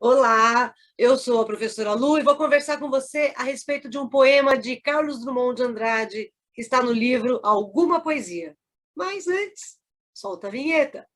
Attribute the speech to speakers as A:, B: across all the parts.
A: Olá, eu sou a professora Lu e vou conversar com você a respeito de um poema de Carlos Drummond de Andrade, que está no livro Alguma Poesia. Mas antes, solta a vinheta.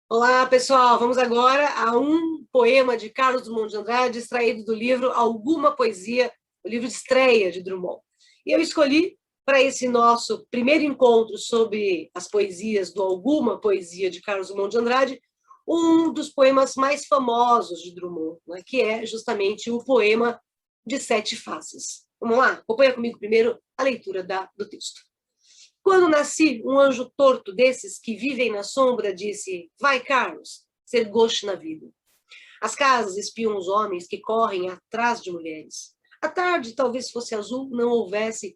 A: Olá, pessoal, vamos agora a um poema de Carlos Drummond de Andrade, extraído do livro Alguma Poesia, o livro de estreia de Drummond. E eu escolhi, para esse nosso primeiro encontro sobre as poesias do Alguma Poesia de Carlos Drummond de Andrade, um dos poemas mais famosos de Drummond, né, que é justamente o poema de Sete Faces. Vamos lá? Acompanha comigo primeiro a leitura do texto. Quando nasci, um anjo torto desses que vivem na sombra disse: vai, Carlos, ser gosto na vida. As casas espiam os homens que correm atrás de mulheres. A tarde talvez fosse azul, não houvesse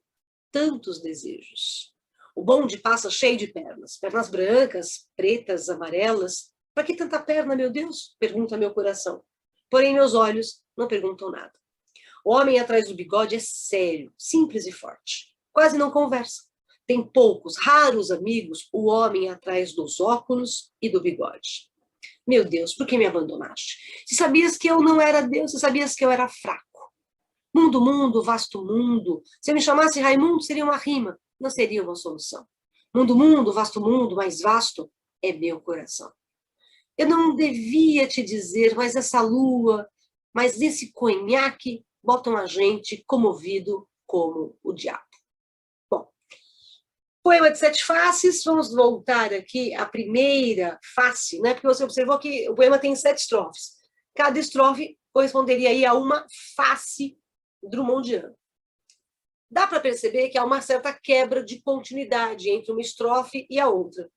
A: tantos desejos. O bonde passa cheio de pernas, pernas brancas, pretas, amarelas. Para que tanta perna, meu Deus? Pergunta meu coração. Porém, meus olhos não perguntam nada. O homem atrás do bigode é sério, simples e forte. Quase não conversa. Tem poucos, raros amigos, o homem atrás dos óculos e do bigode. Meu Deus, por que me abandonaste? Se sabias que eu não era Deus, se sabias que eu era fraco. Mundo, mundo, vasto mundo. Se eu me chamasse Raimundo, seria uma rima, não seria uma solução. Mundo, mundo, vasto mundo, mais vasto é meu coração. Eu não devia te dizer, mas essa lua, mas esse conhaque botam a gente comovido como o diabo. Bom, poema de Sete Faces, vamos voltar aqui à primeira face, né? Porque você observou que o poema tem 7 estrofes. Cada estrofe corresponderia aí a uma face drummondiana. Dá para perceber que há uma certa quebra de continuidade entre uma estrofe e a outra.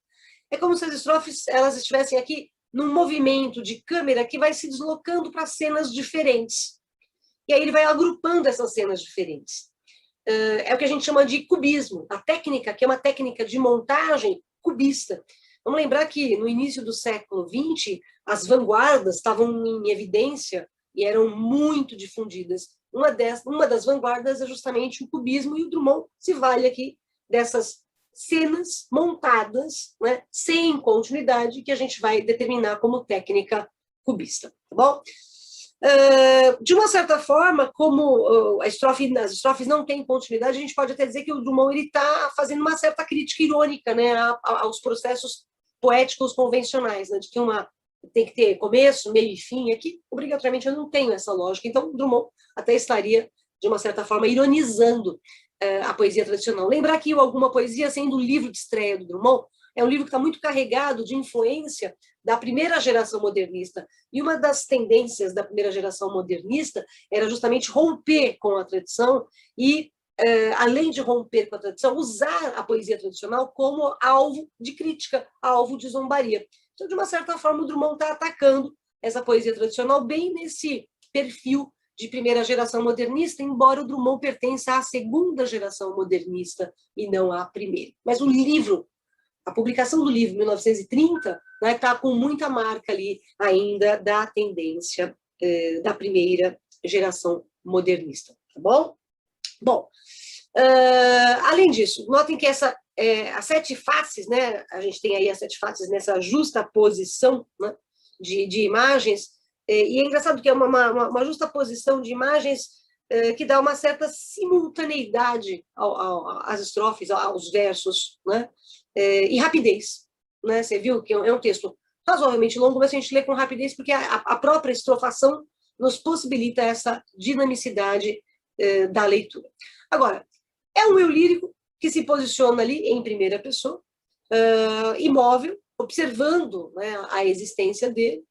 A: É como se as estrofes elas estivessem aqui num movimento de câmera que vai se deslocando para cenas diferentes. E aí ele vai agrupando essas cenas diferentes. É o que a gente chama de cubismo. A técnica, que é uma técnica de montagem cubista. Vamos lembrar que no início do século XX, as vanguardas estavam em evidência e eram muito difundidas. Uma das vanguardas é justamente o cubismo, e o Drummond se vale aqui dessas cenas montadas, né, sem continuidade, que a gente vai determinar como técnica cubista. Tá bom? De uma certa forma, como as estrofes não têm continuidade, a gente pode até dizer que o Drummond está fazendo uma certa crítica irônica, né, aos processos poéticos convencionais, né, de que uma tem que ter começo, meio e fim. Aqui, obrigatoriamente, eu não tenho essa lógica. Então, Drummond até estaria, de uma certa forma, ironizando a poesia tradicional. Lembrar que Alguma Poesia, sendo o livro de estreia do Drummond, é um livro que está muito carregado de influência da primeira geração modernista. E uma das tendências da primeira geração modernista era justamente romper com a tradição e, além de romper com a tradição, usar a poesia tradicional como alvo de crítica, alvo de zombaria. Então, de uma certa forma, o Drummond está atacando essa poesia tradicional bem nesse perfil de primeira geração modernista, embora o Drummond pertença à segunda geração modernista e não à primeira. Mas o livro, a publicação do livro, 1930, está com muita marca ali ainda da tendência da primeira geração modernista, tá bom? Bom, além disso, notem que as 7 faces, né, a gente tem aí as 7 faces nessa justa posição, né, de imagens, e é engraçado que é uma justa posição de imagens que dá uma certa simultaneidade às estrofes, aos versos, né, e rapidez. Né? Você viu que é um texto razoavelmente longo, mas a gente lê com rapidez porque a própria estrofação nos possibilita essa dinamicidade da leitura. Agora, é um eu lírico que se posiciona ali em primeira pessoa, imóvel, observando, né, a existência dele,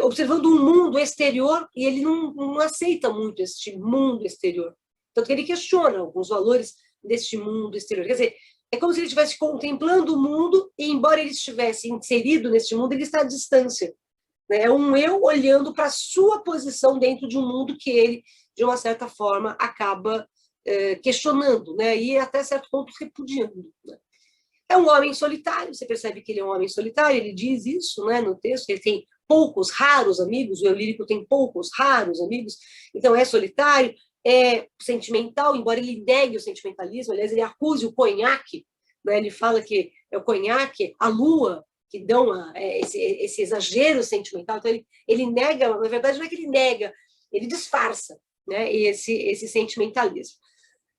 A: observando um mundo exterior, e ele não aceita muito este mundo exterior. Tanto que ele questiona alguns valores deste mundo exterior. Quer dizer, é como se ele estivesse contemplando o mundo, e embora ele estivesse inserido neste mundo, ele está à distância. Né? É um eu olhando para a sua posição dentro de um mundo que ele, de uma certa forma, acaba questionando, né? E até certo ponto repudiando. Né? É um homem solitário, você percebe que ele é um homem solitário, ele diz isso, né, no texto, ele tem poucos, raros amigos, o eu lírico tem poucos, raros amigos, então é solitário, é sentimental, embora ele negue o sentimentalismo, aliás, ele acuse o conhaque, né? Ele fala que é o conhaque, a lua, que dão esse exagero sentimental. Então, ele nega, na verdade, não é que ele nega, ele disfarça, né, esse sentimentalismo.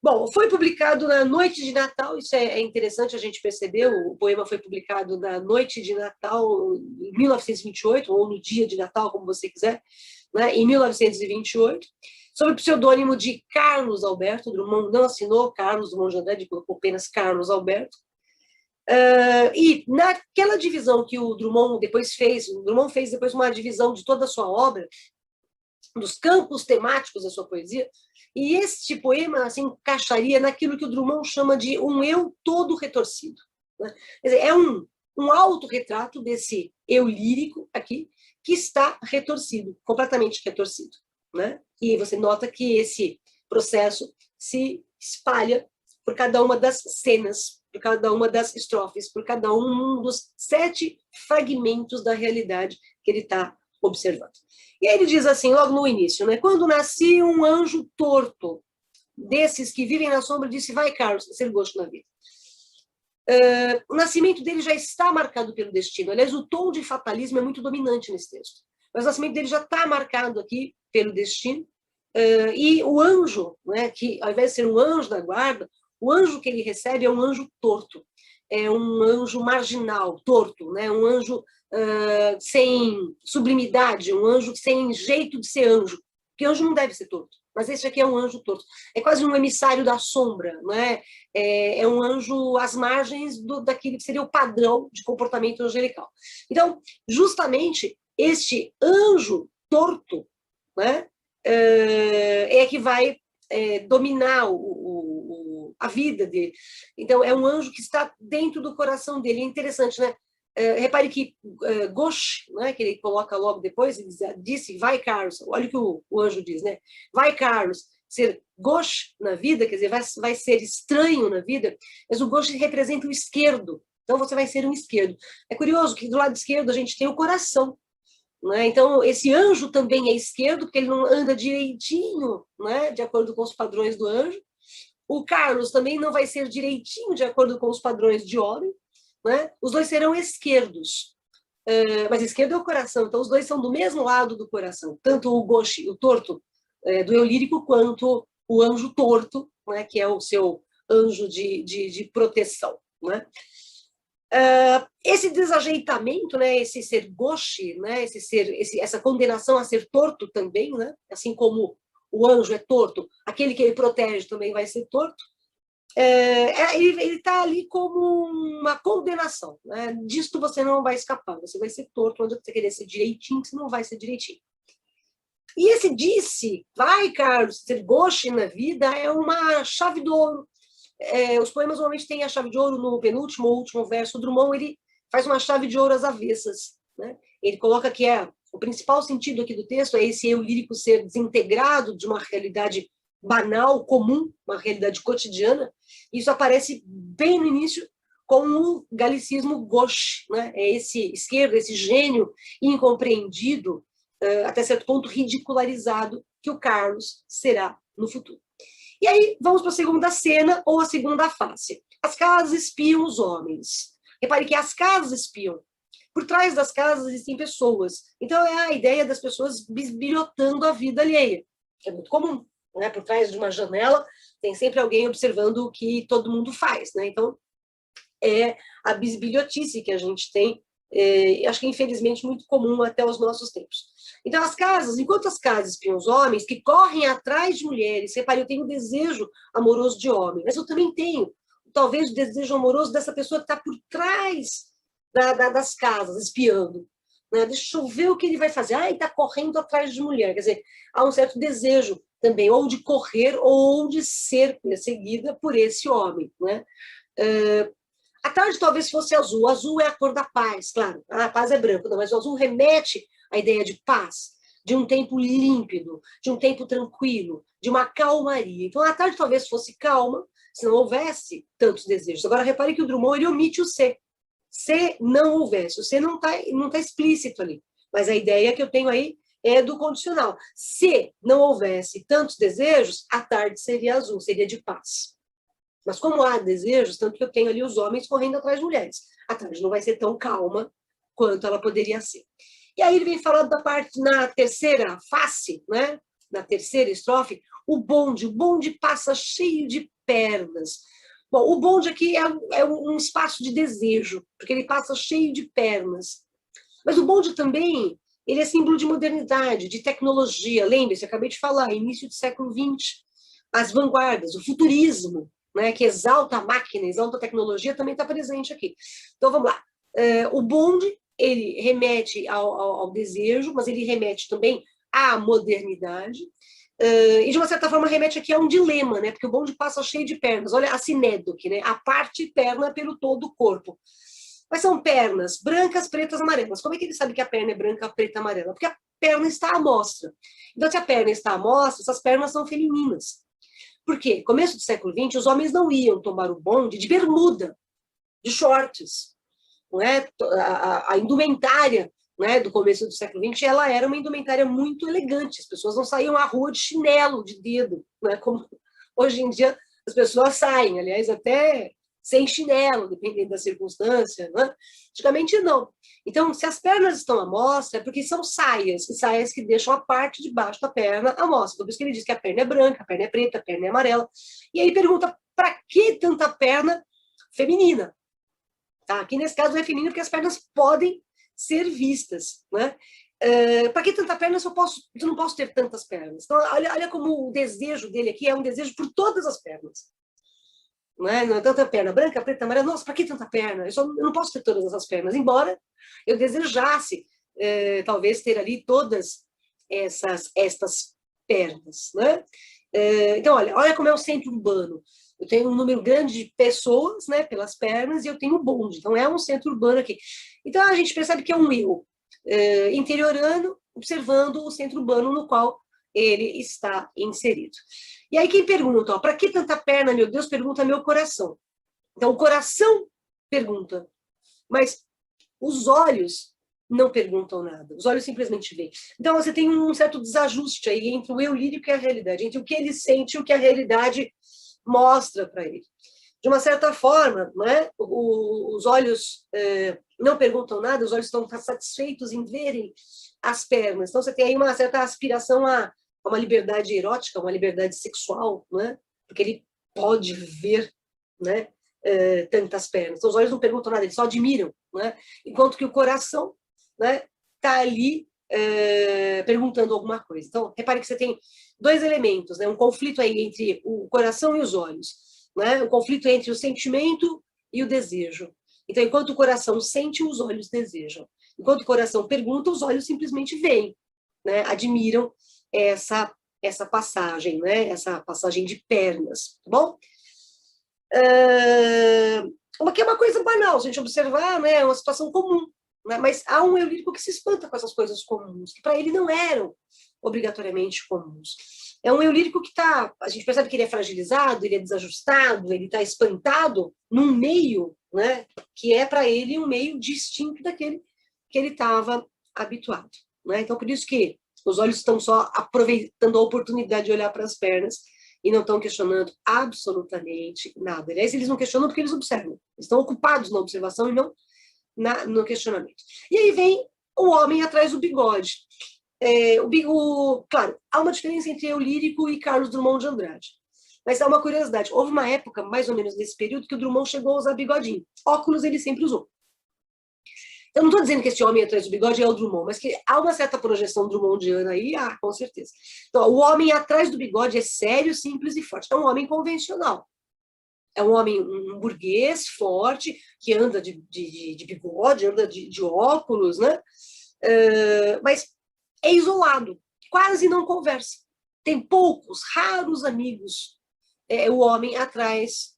A: Bom, foi publicado na noite de Natal, isso é interessante a gente perceber, o poema foi publicado na noite de Natal, em 1928, ou no dia de Natal, como você quiser, né, em 1928, sob o pseudônimo de Carlos Alberto. Drummond não assinou Carlos Drummond de Andrade, colocou apenas Carlos Alberto. E naquela divisão que o Drummond depois fez, o Drummond fez depois uma divisão de toda a sua obra, dos campos temáticos da sua poesia, e este poema assim, encaixaria naquilo que o Drummond chama de um eu todo retorcido, né? Quer dizer, é um autorretrato desse eu lírico aqui, que está retorcido, completamente retorcido, né? E você nota que esse processo se espalha por cada uma das cenas, por cada uma das estrofes, por cada um dos 7 fragmentos da realidade que ele está observando. E aí ele diz assim, logo no início, né? Quando nascia um anjo torto, desses que vivem na sombra, disse, vai, Carlos, ser gosto na vida. O nascimento dele já está marcado pelo destino. Aliás, o tom de fatalismo é muito dominante nesse texto. Mas o nascimento dele já está marcado aqui pelo destino. E o anjo, né, que ao invés de ser um anjo da guarda, o anjo que ele recebe é um anjo torto, é um anjo marginal, torto, né, um anjo sem sublimidade, um anjo sem jeito de ser anjo, porque anjo não deve ser torto, mas esse aqui é um anjo torto, é quase um emissário da sombra, não é? É um anjo às margens daquilo que seria o padrão de comportamento angelical. Então, justamente, este anjo torto, né, é que vai dominar a vida dele. Então, é um anjo que está dentro do coração dele. É interessante, né? Repare que Gauche, né, que ele coloca logo depois, ele disse, vai, Carlos, olha o que o anjo diz, né? Vai, Carlos, ser gauche na vida, quer dizer, vai ser estranho na vida, mas o gauche representa o esquerdo, então você vai ser um esquerdo. É curioso que do lado esquerdo a gente tem o coração, né? Então esse anjo também é esquerdo, porque ele não anda direitinho, né, de acordo com os padrões do anjo. O Carlos também não vai ser direitinho de acordo com os padrões de homem, né? Os dois serão esquerdos, mas esquerdo é o coração, então os dois são do mesmo lado do coração, tanto o gauche, o torto, do eu lírico, quanto o anjo torto, né, que é o seu anjo de proteção, né? Esse desajeitamento, né, esse ser gauche, né, essa condenação a ser torto também, né, assim como o anjo é torto, aquele que ele protege também vai ser torto. Ele está ali como uma condenação, né? Disto você não vai escapar, você vai ser torto, onde você querer ser direitinho, você não vai ser direitinho. E esse disse, vai, Carlos, ser gauche na vida é uma chave de ouro. Os poemas normalmente têm a chave de ouro no penúltimo ou último verso. O Drummond ele faz uma chave de ouro às avessas, né? Ele coloca que o principal sentido aqui do texto é esse eu lírico ser desintegrado de uma realidade banal, comum, uma realidade cotidiana. Isso aparece bem no início com o galicismo gauche, né? É esse esquerdo, esse gênio incompreendido, até certo ponto ridicularizado, que o Carlos será no futuro. E aí vamos para a segunda cena, ou a segunda face. As casas espiam os homens. Repare que as casas espiam. Por trás das casas existem pessoas. Então é a ideia das pessoas bisbilhotando a vida alheia, que é muito comum, né? Por trás de uma janela tem sempre alguém observando o que todo mundo faz, né? Então é a bisbilhotice que a gente tem, acho que infelizmente muito comum até os nossos tempos. Então as casas, enquanto as casas espiam os homens que correm atrás de mulheres, repare, eu tenho um desejo amoroso de homem, mas eu também tenho talvez o desejo amoroso dessa pessoa que está por trás das casas, espiando, né? Deixa eu ver o que ele vai fazer. Ele está correndo atrás de mulher. Quer dizer, há um certo desejo também, ou de correr, ou de ser perseguida por esse homem, né? A tarde talvez fosse azul. O azul é a cor da paz, claro. A paz é branco, não, mas o azul remete à ideia de paz, de um tempo límpido, de um tempo tranquilo, de uma calmaria. Então, a tarde talvez fosse calma, se não houvesse tantos desejos. Agora, repare que o Drummond ele omite o se. Se não houvesse. O se não tá explícito ali. Mas a ideia que eu tenho aí é do condicional. Se não houvesse tantos desejos, a tarde seria azul, seria de paz. Mas como há desejos, tanto que eu tenho ali os homens correndo atrás de mulheres. A tarde não vai ser tão calma quanto ela poderia ser. E aí ele vem falando da parte, na terceira face, né? Na terceira estrofe, o bonde passa cheio de pernas. Bom, o bonde aqui é um espaço de desejo, porque ele passa cheio de pernas. Mas o bonde também, ele é símbolo de modernidade, de tecnologia. Lembre-se, acabei de falar, início do século XX, as vanguardas, o futurismo, né, que exalta a máquina, exalta a tecnologia, também está presente aqui. Então, vamos lá. O bonde, ele remete ao desejo, mas ele remete também à modernidade, e de uma certa forma remete aqui a um dilema, né? Porque o bonde passa cheio de pernas. Olha a sinédoque, né? A parte perna pelo todo o corpo. Mas são pernas brancas, pretas, amarelas. Como é que ele sabe que a perna é branca, preta, amarela? Porque a perna está à mostra. Então, se a perna está à mostra, essas pernas são femininas. Por quê? Começo do século XX, os homens não iam tomar o bonde de bermuda, de shorts. Não é? A indumentária, né, do começo do século XX, ela era uma indumentária muito elegante. As pessoas não saíam à rua de chinelo, de dedo, né, como hoje em dia as pessoas saem, aliás, até sem chinelo, dependendo da circunstância. Né? Antigamente, não. Então, se as pernas estão à mostra, é porque são saias, e saias que deixam a parte de baixo da perna à mostra. Por isso que ele diz que a perna é branca, a perna é preta, a perna é amarela. E aí pergunta, para que tanta perna feminina? Tá? Aqui, nesse caso, é feminino porque as pernas podem ser vistas. Né? Para que tanta perna se eu não posso ter tantas pernas? Então, olha como o desejo dele aqui é um desejo por todas as pernas. Não é tanta perna branca, preta, amarela. Nossa, para que tanta perna? Eu não posso ter todas essas pernas, embora eu desejasse, talvez, ter ali todas estas pernas. Né? Então, olha como é o centro urbano. Eu tenho um número grande de pessoas, né, pelas pernas, e eu tenho o bonde. Então, é um centro urbano aqui. Então, a gente percebe que é um eu interiorano observando o centro urbano no qual ele está inserido. E aí quem pergunta, para que tanta perna, meu Deus, pergunta meu coração. Então, o coração pergunta, mas os olhos não perguntam nada. Os olhos simplesmente veem. Então, você tem um certo desajuste aí entre o eu lírico e a realidade, entre o que ele sente e o que a realidade mostra para ele. De uma certa forma, né, os olhos não perguntam nada, os olhos estão satisfeitos em verem as pernas. Então, você tem aí uma certa aspiração a uma liberdade erótica, uma liberdade sexual, né, porque ele pode ver, né, tantas pernas. Então, os olhos não perguntam nada, eles só admiram, né, enquanto que o coração, né, está ali perguntando alguma coisa. Então, repare que você tem dois elementos, né, um conflito aí entre o coração e os olhos. Né? O conflito entre o sentimento e o desejo. Então, enquanto o coração sente, os olhos desejam. Enquanto o coração pergunta, os olhos simplesmente veem, né? Admiram essa passagem, né? Essa passagem de pernas, tá bom? Que é uma coisa banal, se a gente observar, né? É uma situação comum, né? Mas há um eu lírico que se espanta com essas coisas comuns, que para ele não eram obrigatoriamente comuns. É um eu lírico que está, a gente percebe que ele é fragilizado, ele é desajustado, ele está espantado num meio, né, que é para ele um meio distinto daquele que ele estava habituado. Né? Então, por isso que os olhos estão só aproveitando a oportunidade de olhar para as pernas e não estão questionando absolutamente nada. Aliás, eles não questionam porque eles observam. Eles estão ocupados na observação e não no questionamento. E aí vem o homem atrás do bigode. Claro, há uma diferença entre eu lírico e Carlos Drummond de Andrade. Mas há uma curiosidade. Houve uma época, mais ou menos nesse período, que o Drummond chegou a usar bigodinho. Óculos ele sempre usou. Eu não estou dizendo que esse homem atrás do bigode é o Drummond, mas que há uma certa projeção drummondiana aí, com certeza. Então, o homem atrás do bigode é sério, simples e forte. É um homem convencional. É um homem, um burguês forte, que anda de bigode, anda de óculos, né? Mas é isolado, quase não conversa. Tem poucos, raros amigos, o homem atrás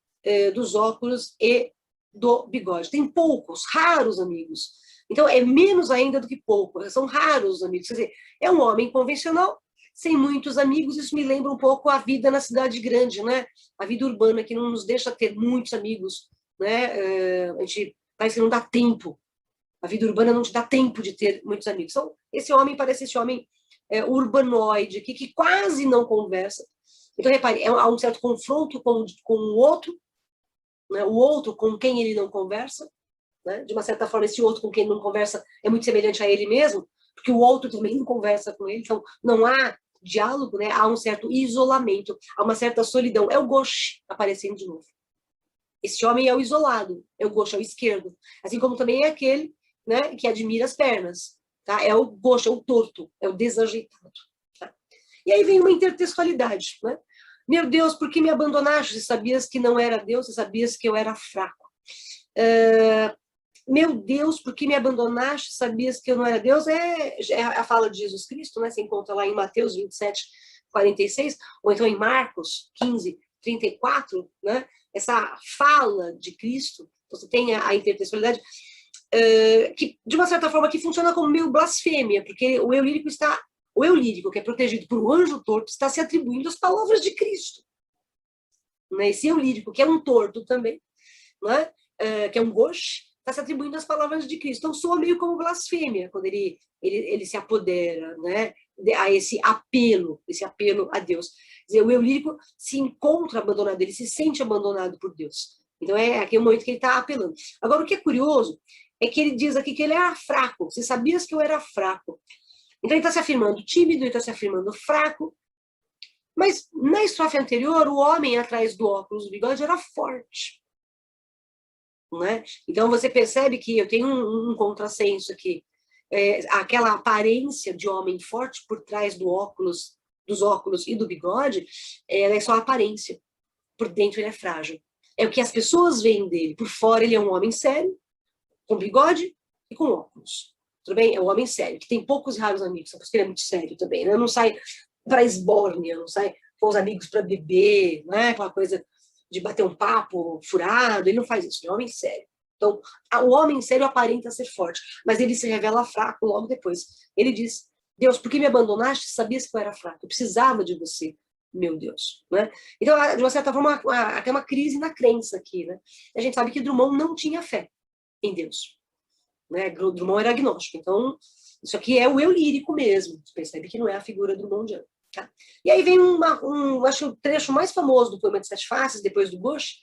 A: dos óculos e do bigode. Tem poucos, raros amigos. Então, é menos ainda do que pouco, são raros os amigos. Quer dizer, é um homem convencional, sem muitos amigos. Isso me lembra um pouco a vida na cidade grande, né? A vida urbana, que não nos deixa ter muitos amigos. Né? A gente parece que não dá tempo. A vida urbana não te dá tempo de ter muitos amigos. Então, esse homem parece esse homem urbanoide aqui, que quase não conversa. Então, repare, há um certo confronto com o outro, né? O outro com quem ele não conversa, né? De uma certa forma, esse outro com quem ele não conversa é muito semelhante a ele mesmo, porque o outro também não conversa com ele, então não há diálogo, né? Há um certo isolamento, há uma certa solidão. É o gauche aparecendo de novo. Esse homem é o isolado, é o gauche, é o esquerdo. Assim como também é aquele, né, que admira as pernas. Tá? É o gauche, é o torto, é o desajeitado. Tá? E aí vem uma intertextualidade. Né? Meu Deus, por que me abandonaste? Você sabias que não era Deus, você sabias que eu era fraco. Meu Deus, por que me abandonaste? Sabias que eu não era Deus? É a fala de Jesus Cristo, né? Você encontra lá em Mateus 27, 46, ou então em Marcos 15, 34, né? Essa fala de Cristo, você tem a intertextualidade, que, de uma certa forma, que funciona como meio blasfêmia, porque o eu lírico, que é protegido por um anjo torto, está se atribuindo as palavras de Cristo. Né? Esse eu lírico, que é um torto também, né? Que é um gauche, está se atribuindo as palavras de Cristo. Então, soa meio como blasfêmia, quando ele se apodera, né, a esse apelo a Deus. Quer dizer, o eu lírico se encontra abandonado, ele se sente abandonado por Deus. Então, é aquele momento que ele está apelando. Agora, o que é curioso é que ele diz aqui que ele era fraco. Você sabias que eu era fraco. Então, ele está se afirmando tímido, ele está se afirmando fraco. Mas, na estrofe anterior, o homem atrás do óculos do bigode era forte. Né? Então, você percebe que eu tenho um contrassenso aqui. Aquela aparência de homem forte por trás dos óculos e do bigode, ela é só aparência. Por dentro ele é frágil. É o que as pessoas veem dele. Por fora ele é um homem sério, com bigode e com óculos. Tudo bem? É um homem sério, que tem poucos e raros amigos, porque ele é muito sério também. Né? Não sai para esbórnia, não sai com os amigos para beber, não é aquela coisa de bater um papo furado, ele não faz isso, ele é um homem sério. Então, o homem sério aparenta ser forte, mas ele se revela fraco logo depois. Ele diz, Deus, por que me abandonaste? Sabias que eu era fraco, eu precisava de você, meu Deus. Né? Então, de uma certa forma, até uma crise na crença aqui. Né? A gente sabe que Drummond não tinha fé em Deus. Né? Drummond era agnóstico, então isso aqui é o eu lírico mesmo, você percebe que não é a figura drummondiana. Tá? E aí vem acho o trecho mais famoso do poema de Sete Faces, depois do Gauche.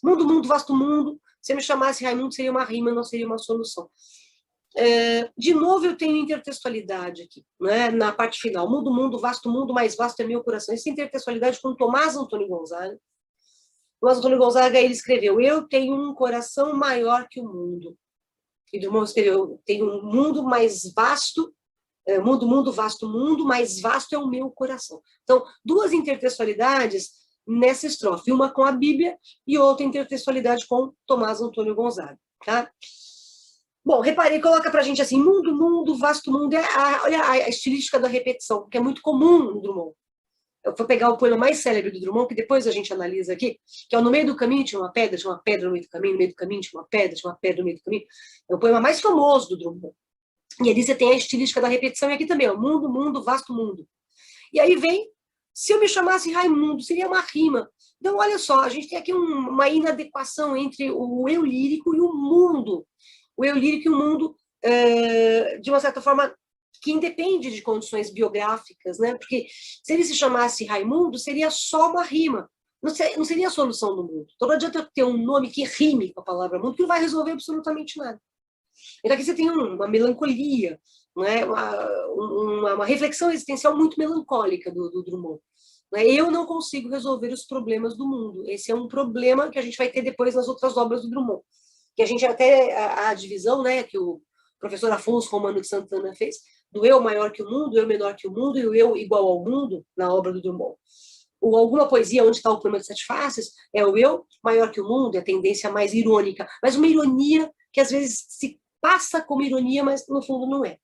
A: Mundo, mundo, vasto mundo, se eu me chamasse Raimundo seria uma rima, não seria uma solução. De novo eu tenho intertextualidade aqui, né? Na parte final. Mundo, mundo, vasto mundo, mais vasto é meu coração. Essa intertextualidade com Tomás Antônio Gonzaga. Tomás Antônio Gonzaga, ele escreveu, eu tenho um coração maior que o mundo. E Drummond escreveu, tem um mundo mais vasto, mundo, mundo, vasto mundo, mais vasto é o meu coração. Então, duas intertextualidades nessa estrofe, uma com a Bíblia e outra intertextualidade com Tomás Antônio Gonzaga. Tá? Bom, reparei, coloca pra gente assim, mundo, mundo, vasto mundo, olha a estilística da repetição, que é muito comum no Drummond. Eu vou pegar o poema mais célebre do Drummond, que depois a gente analisa aqui, que é o No Meio do Caminho tinha uma pedra no meio do caminho, no meio do caminho tinha uma pedra no meio do caminho. É o poema mais famoso do Drummond. E ali você tem a estilística da repetição, e aqui também, ó, mundo, mundo, vasto mundo. E aí vem, se eu me chamasse Raimundo, seria uma rima. Então, olha só, a gente tem aqui uma inadequação entre o eu lírico e o mundo. O eu lírico e o mundo, de uma certa forma, que independe de condições biográficas, né? Porque se ele se chamasse Raimundo, seria só uma rima, não seria a solução do mundo. Então não adianta eu ter um nome que rime com a palavra mundo, que não vai resolver absolutamente nada. Então aqui você tem uma melancolia, né? uma reflexão existencial muito melancólica do Drummond. Né? Eu não consigo resolver os problemas do mundo. Esse é um problema que a gente vai ter depois nas outras obras do Drummond. Que a gente até, a divisão, né, que o professor Afonso Romano de Santana fez, do eu maior que o mundo, eu menor que o mundo e o eu igual ao mundo, na obra do Drummond. Ou alguma poesia onde está o poema de Sete Faces, é o eu maior que o mundo, é a tendência mais irônica, mas uma ironia que às vezes se passa como ironia, mas no fundo não é.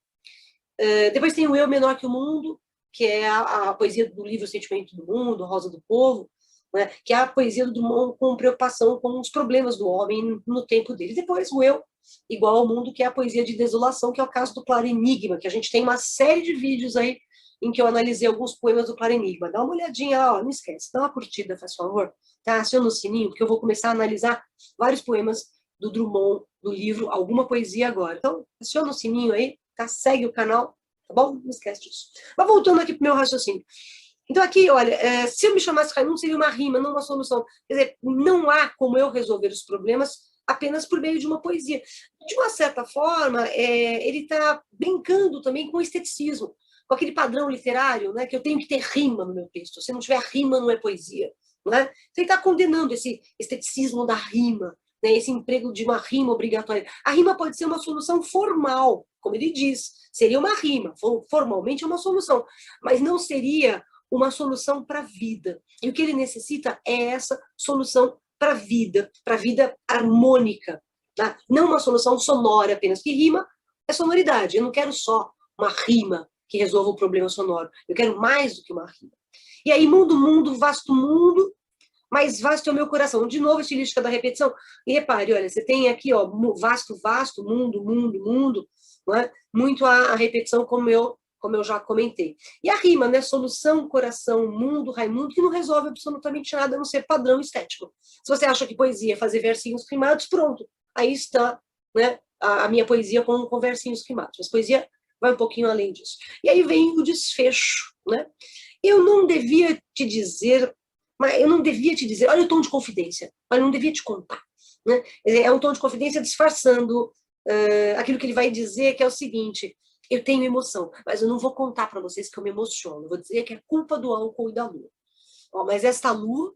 A: Depois tem o eu menor que o mundo, que é a poesia do livro Sentimento do Mundo, Rosa do Povo, né, que é a poesia do Drummond com preocupação com os problemas do homem no tempo dele. Depois o eu igual ao mundo, que é a poesia de desolação, que é o caso do Claro Enigma, que a gente tem uma série de vídeos aí em que eu analisei alguns poemas do Claro Enigma. Dá uma olhadinha, ó, não esquece, dá uma curtida, faz favor, tá? Aciona o sininho, porque eu vou começar a analisar vários poemas do Drummond, do livro Alguma Poesia Agora. Então, aciona o sininho aí, tá? Segue o canal, tá bom? Não esquece disso. Mas voltando aqui pro meu raciocínio. Então, aqui, olha, se eu me chamasse Raimundo, seria uma rima, não uma solução. Quer dizer, não há como eu resolver os problemas apenas por meio de uma poesia. De uma certa forma, ele está brincando também com o esteticismo, com aquele padrão literário, né, que eu tenho que ter rima no meu texto. Se não tiver rima, não é poesia. Não é? Então, ele está condenando esse esteticismo da rima, né, esse emprego de uma rima obrigatória. A rima pode ser uma solução formal, como ele diz, seria uma rima, formalmente é uma solução, mas não seria uma solução para a vida. E o que ele necessita é essa solução para a vida harmônica, tá? Não uma solução sonora apenas, que rima é sonoridade. Eu não quero só uma rima que resolva o problema sonoro, eu quero mais do que uma rima. E aí, mundo, mundo, vasto mundo, mais vasto é o meu coração. De novo, a estilística da repetição. E repare, olha, você tem aqui, ó, vasto, vasto, mundo, mundo, mundo, não é? Muito a repetição, como eu já comentei. E a rima, né? Solução, coração, mundo, Raimundo, que não resolve absolutamente nada, a não ser padrão estético. Se você acha que poesia é fazer versinhos rimados, pronto. Aí está, né, a minha poesia com versinhos rimados. Mas poesia vai um pouquinho além disso. E aí vem o desfecho, né? Eu não devia te dizer, olha o tom de confidência, olha, eu não devia te contar. Né? É um tom de confidência disfarçando aquilo que ele vai dizer, que é o seguinte: eu tenho emoção, mas eu não vou contar para vocês que eu me emociono, eu vou dizer que é culpa do álcool e da lua. Ó, mas esta lua,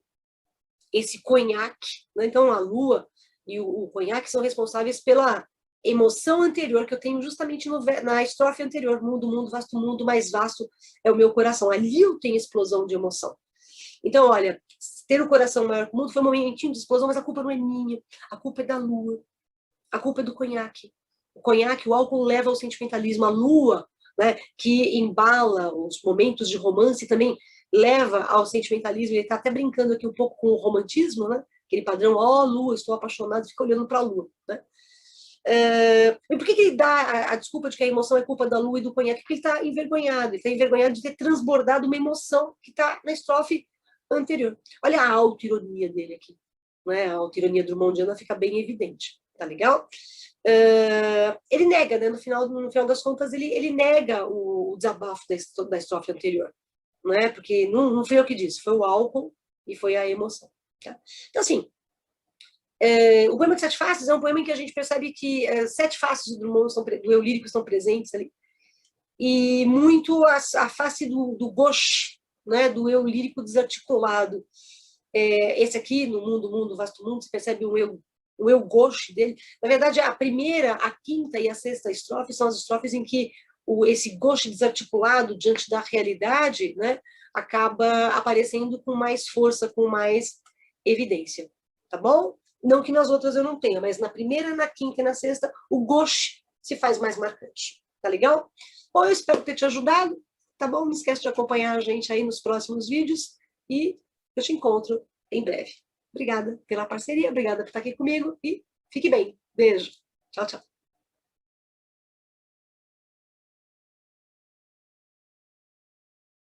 A: esse conhaque, né? Então a lua e o conhaque são responsáveis pela emoção anterior que eu tenho justamente na estrofe anterior, mundo, mundo, vasto mundo, mais vasto é o meu coração. Ali eu tenho explosão de emoção. Então, olha, ter o coração maior que o mundo foi um momentinho de explosão, mas a culpa não é minha, a culpa é da lua, a culpa é do conhaque. O conhaque, o álcool leva ao sentimentalismo, a lua, né, que embala os momentos de romance, também leva ao sentimentalismo. Ele está até brincando aqui um pouco com o romantismo, né? Aquele padrão, ó, lua, estou apaixonado, fica olhando para a lua, né? E por que ele dá a desculpa de que a emoção é culpa da lua e do conhaque? Porque ele está envergonhado, ele está envergonhado de ter transbordado uma emoção que está na estrofe anterior. Olha a autoironia dele aqui, né? A autoironia drummondiana fica bem evidente, tá legal? Ele nega, né? No final das contas, ele nega o desabafo da estrofe anterior, não é? Porque não foi eu que disse, foi o álcool e foi a emoção. Tá? Então, assim, o poema de Sete Faces é um poema em que a gente percebe que 7 faces do Drummond, do eu lírico, estão presentes ali, e muito a face do gauche, né, do eu lírico desarticulado. Esse aqui, no mundo, mundo, vasto mundo, você percebe o eu gauche dele. Na verdade, a primeira, a quinta e a sexta estrofe são as estrofes em que esse gauche desarticulado diante da realidade, né, acaba aparecendo com mais força, com mais evidência. Tá bom? Não que nas outras eu não tenha, mas na primeira, na quinta e na sexta, o gauche se faz mais marcante. Tá legal? Bom, eu espero ter te ajudado, tá bom? Não esquece de acompanhar a gente aí nos próximos vídeos e eu te encontro em breve. Obrigada pela parceria, obrigada por estar aqui comigo e fique bem. Beijo. Tchau, tchau.